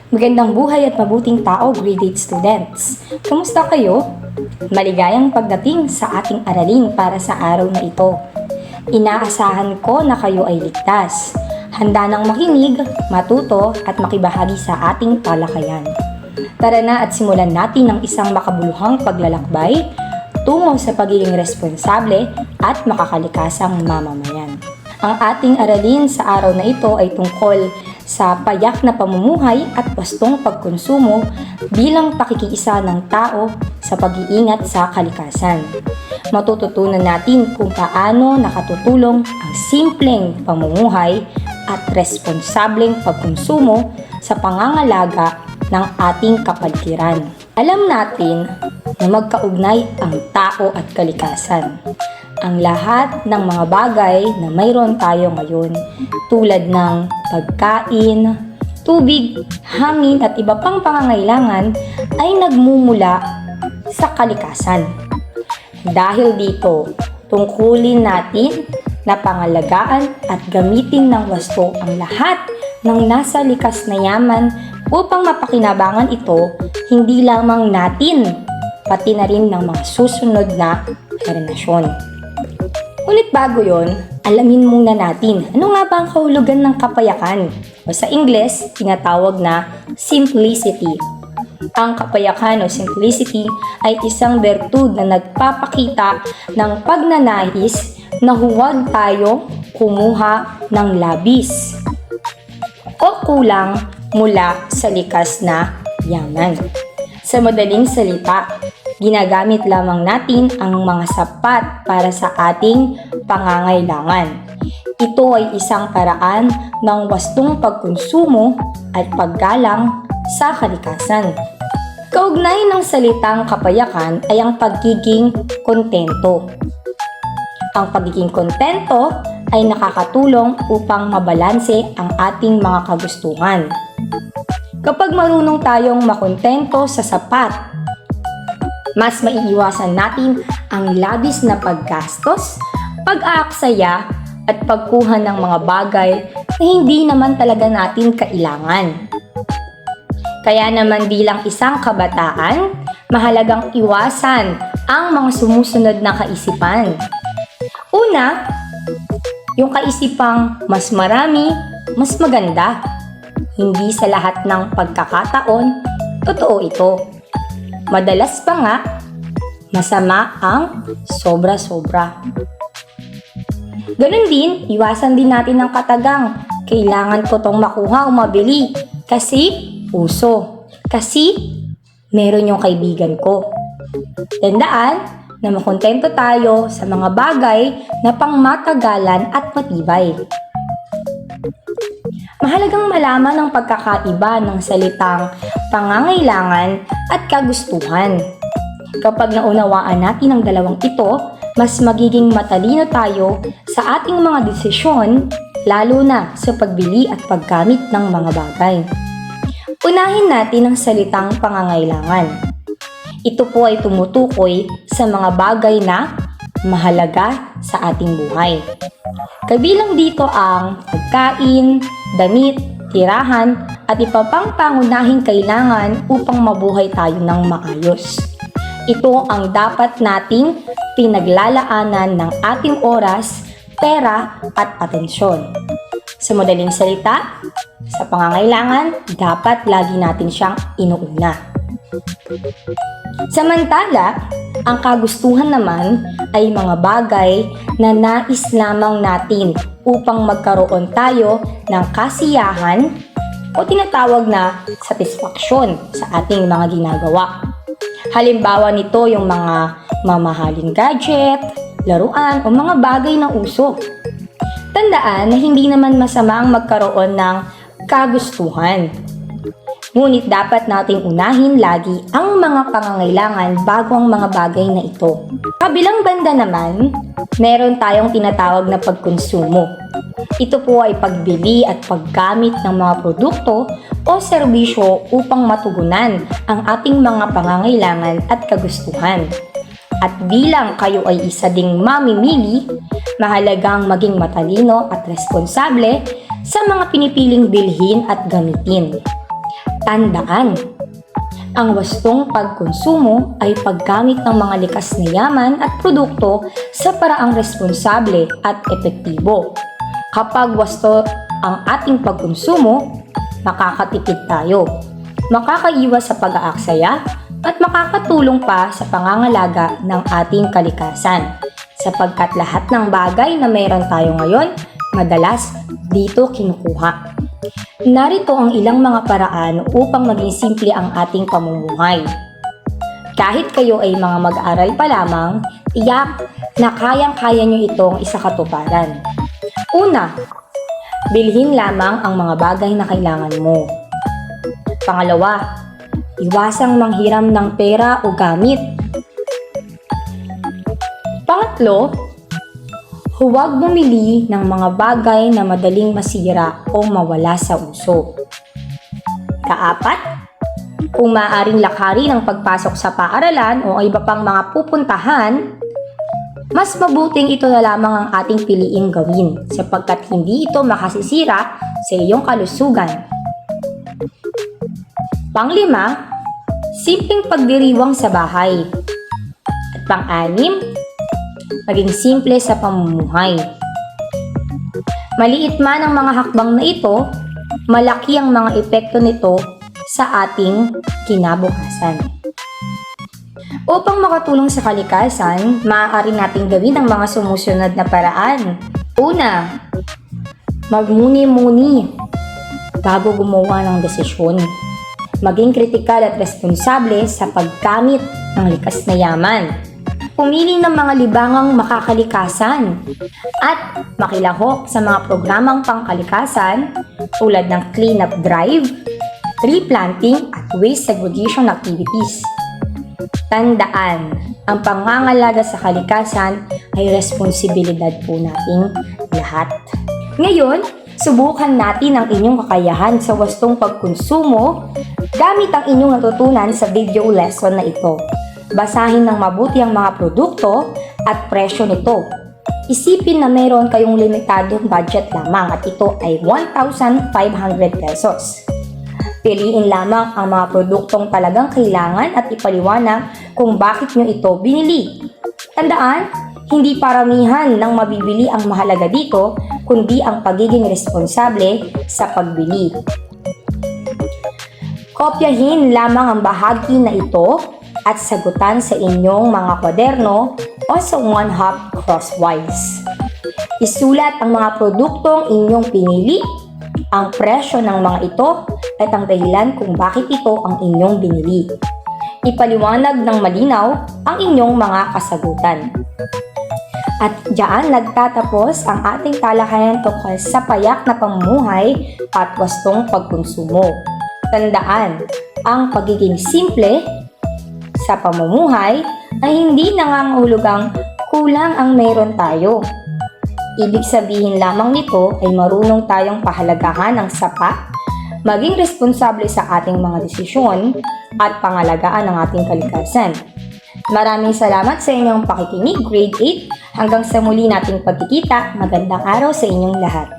Magandang buhay at mabuting tao, grade 8 students. Kumusta kayo? Maligayang pagdating sa ating aralin para sa araw na ito. Inaasahan ko na kayo ay ligtas. Handa nang makinig, matuto at makibahagi sa ating talakayan. Tara na at simulan natin ang isang makabuluhang paglalakbay tungo sa pagiging responsable at makakalikasang mamamayan. Ang ating aralin sa araw na ito ay tungkol sa payak na pamumuhay at wastong pagkonsumo bilang pakikiisa ng tao sa pag-iingat sa kalikasan. Matututunan natin kung paano nakatutulong ang simpleng pamumuhay at responsableng pagkonsumo sa pangangalaga ng ating kapaligiran. Alam natin na magkaugnay ang tao at kalikasan. Ang lahat ng mga bagay na mayroon tayo ngayon tulad ng pagkain, tubig, hangin at iba pang pangangailangan ay nagmumula sa kalikasan. Dahil dito, tungkulin natin na pangalagaan at gamitin ng wasto ang lahat ng nasa likas na yaman upang mapakinabangan ito hindi lamang natin, pati na rin ng mga susunod na henerasyon. Ngunit bago yon, alamin muna natin ano nga ba ang kahulugan ng kapayakan o sa Ingles, tinatawag na simplicity. Ang kapayakan o simplicity ay isang bertud na nagpapakita ng pagnanais na huwag tayo kumuha ng labis o kulang mula sa likas na yaman. Sa madaling salita, ginagamit lamang natin ang mga sapat para sa ating pangangailangan. Ito ay isang paraan ng wastong pagkonsumo at paggalang sa kalikasan. Kaugnay ng salitang kapayakan ay ang pagiging kontento. Ang pagiging kontento ay nakakatulong upang mabalanse ang ating mga kagustuhan. Kapag marunong tayong makontento sa sapat, mas maiiwasan natin ang labis na paggastos, pag-aaksaya at pagkuha ng mga bagay na hindi naman talaga natin kailangan. Kaya naman bilang isang kabataan, mahalagang iwasan ang mga sumusunod na kaisipan. Una, yung kaisipang mas marami, mas maganda. Hindi sa lahat ng pagkakataon, totoo ito. Madalas pa nga, masama ang sobra-sobra. Ganun din, iwasan din natin ang katagang. Kailangan ko tong makuha o mabili kasi uso. Kasi meron yung kaibigan ko. Tandaan na makontento tayo sa mga bagay na pangmatagalan at matibay. Mahalagang malaman ang pagkakaiba ng salitang pangangailangan at kagustuhan. Kapag naunawaan natin ang dalawang ito, mas magiging matalino tayo sa ating mga desisyon, lalo na sa pagbili at paggamit ng mga bagay. Unahin natin ang salitang pangangailangan. Ito po ay tumutukoy sa mga bagay na mahalaga sa ating buhay. Kabilang dito ang pagkain, damit, tirahan, at iba pang pangunahing kailangan upang mabuhay tayo ng maayos. Ito ang dapat nating pinaglalaanan ng ating oras, pera at atensyon. Sa madaling salita, sa pangangailangan, dapat lagi natin siyang inuuna. Samantala, ang kagustuhan naman ay mga bagay na nais lamang natin upang magkaroon tayo ng kasiyahan o tinatawag na satisfaksyon sa ating mga ginagawa. Halimbawa nito yung mga mamahaling gadget, laruan o mga bagay na uso. Tandaan na hindi naman masama ang magkaroon ng kagustuhan. Ngunit dapat nating unahin lagi ang mga pangangailangan bago ang mga bagay na ito. Kabilang banda naman, meron tayong tinatawag na pagkonsumo. Ito po ay pagbili at paggamit ng mga produkto o serbisyo upang matugunan ang ating mga pangangailangan at kagustuhan. At bilang kayo ay isa ding mamimili, mahalagang maging matalino at responsable sa mga pinipiling bilhin at gamitin. Tandaan, ang wastong pagkonsumo ay paggamit ng mga likas na yaman at produkto sa paraang responsable at epektibo. Kapag wasto ang ating pagkonsumo, makakatipid tayo, makakaiwas sa pag-aaksaya at makakatulong pa sa pangangalaga ng ating kalikasan. Sapagkat lahat ng bagay na mayroon tayo ngayon, madalas dito kinukuha. Narito ang ilang mga paraan upang maging simple ang ating pamumuhay. Kahit kayo ay mga mag-aaral pa lamang, tiyak na kayang-kaya nyo itong isakatuparan. Una, bilhin lamang ang mga bagay na kailangan mo. Pangalawa, iwasang manghiram ng pera o gamit. Pangatlo, huwag bumili ng mga bagay na madaling masira o mawala sa uso. Kaapat, kung maaaring lakarin ang pagpasok sa paaralan o iba pang mga pupuntahan, mas mabuting ito na lamang ang ating piliing gawin sapagkat hindi ito makasisira sa iyong kalusugan. Panglima, simpleng pagdiriwang sa bahay. At pang-anim, maging simple sa pamumuhay. Maliit man ang mga hakbang na ito, malaki ang mga epekto nito sa ating kinabukasan. Upang makatulong sa kalikasan, maaari nating gawin ang mga sumusunod na paraan. Una, magmuni-muni bago gumawa ng desisyon. Maging kritikal at responsable sa paggamit ng likas na yaman. Pumili ng mga libangang makakalikasan at makilahok sa mga programang pangkalikasan tulad ng cleanup drive, tree planting at waste segregation activities. Tandaan, ang pangangalaga sa kalikasan ay responsibilidad po nating lahat. Ngayon, subukan natin ang inyong kakayahan sa wastong pagkonsumo gamit ang inyong natutunan sa video lesson na ito. Basahin ng mabuti ang mga produkto at presyo nito. Isipin na mayroon kayong limitadong budget lamang at ito ay 1,500 pesos. Piliin lamang ang mga produktong talagang kailangan at ipaliwanag kung bakit nyo ito binili. Tandaan, hindi paramihan ng mabibili ang mahalaga dito, kundi ang pagiging responsable sa pagbili. Kopyahin lamang ang bahagi na ito at sagutan sa inyong mga kwaderno o sa one-hop crosswise. Isulat ang mga produktong inyong pinili, ang presyo ng mga ito at ang dahilan kung bakit ito ang inyong binili. Ipaliwanag ng malinaw ang inyong mga kasagutan. At diyan nagtatapos ang ating talakayan tungkol sa payak na pamumuhay at wastong pagkonsumo. Tandaan, ang pagiging simple sa pamumuhay ay hindi nangangahulugang kulang ang meron tayo. Ibig sabihin lamang nito ay marunong tayong pahalagahan ng sapat, maging responsable sa ating mga desisyon at pangalagaan ng ating kalikasan. Maraming salamat sa inyong pakikinig, Grade 8. Hanggang sa muli nating pagkikita, magandang araw sa inyong lahat.